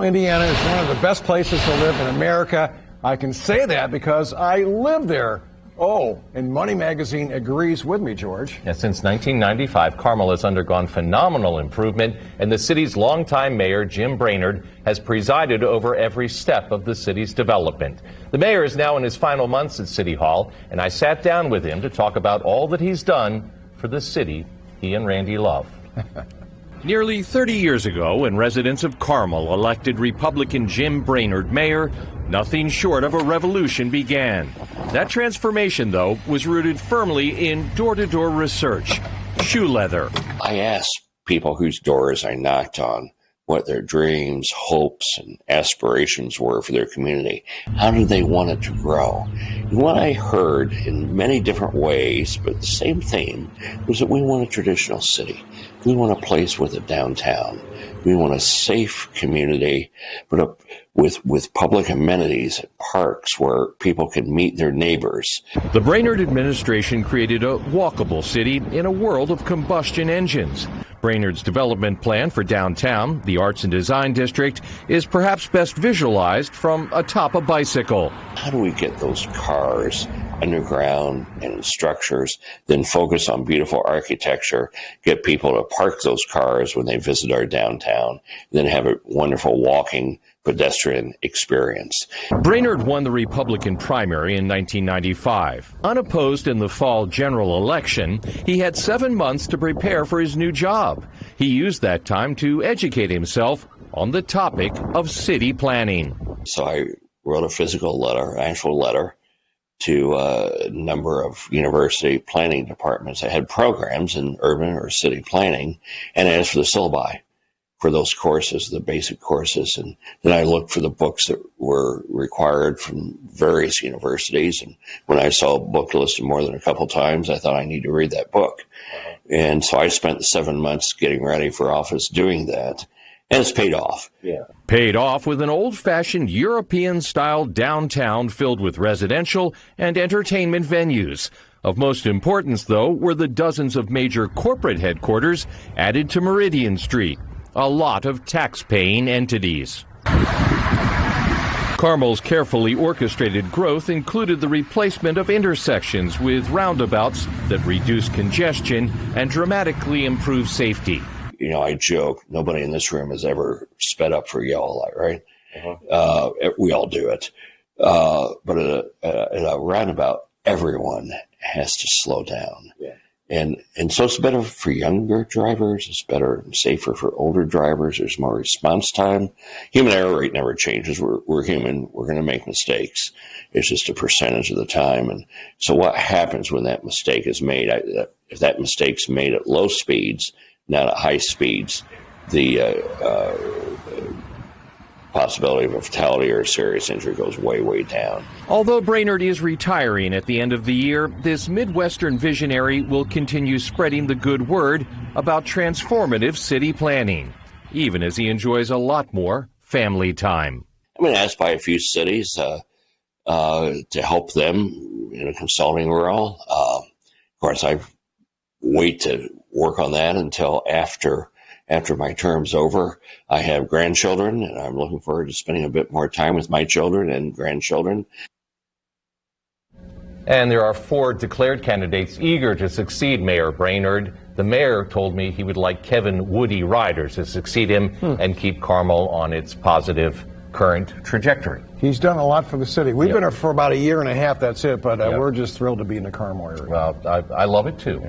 Indiana is one of the best places to live in America. I can say that because I live there. Oh, and Money Magazine agrees with me, George. Yeah, since 1995, Carmel has undergone phenomenal improvement, and the city's longtime mayor, Jim Brainard, has presided over every step of the city's development. The mayor is now in his final months at City Hall, and I sat down with him to talk about all that he's done for the city he and Randy love. Nearly 30 years ago, when residents of Carmel elected Republican Jim Brainard mayor, nothing short of a revolution began. That transformation, though, was rooted firmly in door-to-door research, shoe leather. I asked people whose doors I knocked on what their dreams, hopes, and aspirations were for their community. How do they want it to grow? And what I heard in many different ways, but the same theme, was that we want a traditional city. We want a place with a downtown. We want a safe community, but with public amenities, parks where people can meet their neighbors. The Brainard administration created a walkable city in a world of combustion engines. Brainard's development plan for downtown, the Arts and Design District, is perhaps best visualized from atop a bicycle. How do we get those cars underground and in structures, then focus on beautiful architecture, get people to park those cars when they visit our downtown, then have a wonderful walking pedestrian experience. Brainard won the Republican primary in 1995. Unopposed in the fall general election, he had 7 months to prepare for his new job. He used that time to educate himself on the topic of city planning. So I wrote a physical letter, actual letter, to a number of university planning departments that had programs in urban or city planning, and asked for the syllabi for those courses, the basic courses. And then I looked for the books that were required from various universities. And when I saw a book listed more than a couple times, I thought I need to read that book. And so I spent the 7 months getting ready for office doing that. And it's paid off. Yeah. Paid off with an old-fashioned European-style downtown filled with residential and entertainment venues. Of most importance, though, were the dozens of major corporate headquarters added to Meridian Street. A lot of tax-paying entities. Carmel's carefully orchestrated growth included the replacement of intersections with roundabouts that reduce congestion and dramatically improve safety. You know, I joke, nobody in this room has ever sped up for a yellow light, right? We all do it. But at a roundabout, everyone has to slow down. Yeah. And so it's better for younger drivers. It's better and safer for older drivers. There's more response time. Human error rate never changes. We're human. We're going to make mistakes. It's just a percentage of the time. And so what happens when that mistake is made? If that mistake's made at low speeds, not at high speeds, the possibility of a fatality or a serious injury goes way, way down. Although Brainard is retiring at the end of the year, this Midwestern visionary will continue spreading the good word about transformative city planning, even as he enjoys a lot more family time. I've been asked by a few cities to help them in a consulting role. Of course, I wait to work on that until after my term's over. I have grandchildren, and I'm looking forward to spending a bit more time with my children and grandchildren. And there are 4 declared candidates eager to succeed Mayor Brainard. The mayor told me he would like Kevin Woody Ryder to succeed him and keep Carmel on its positive current trajectory. He's done a lot for the city. We've been here for about a year and a half, that's it, but we're just thrilled to be in the Carmel area. Well, I love it too.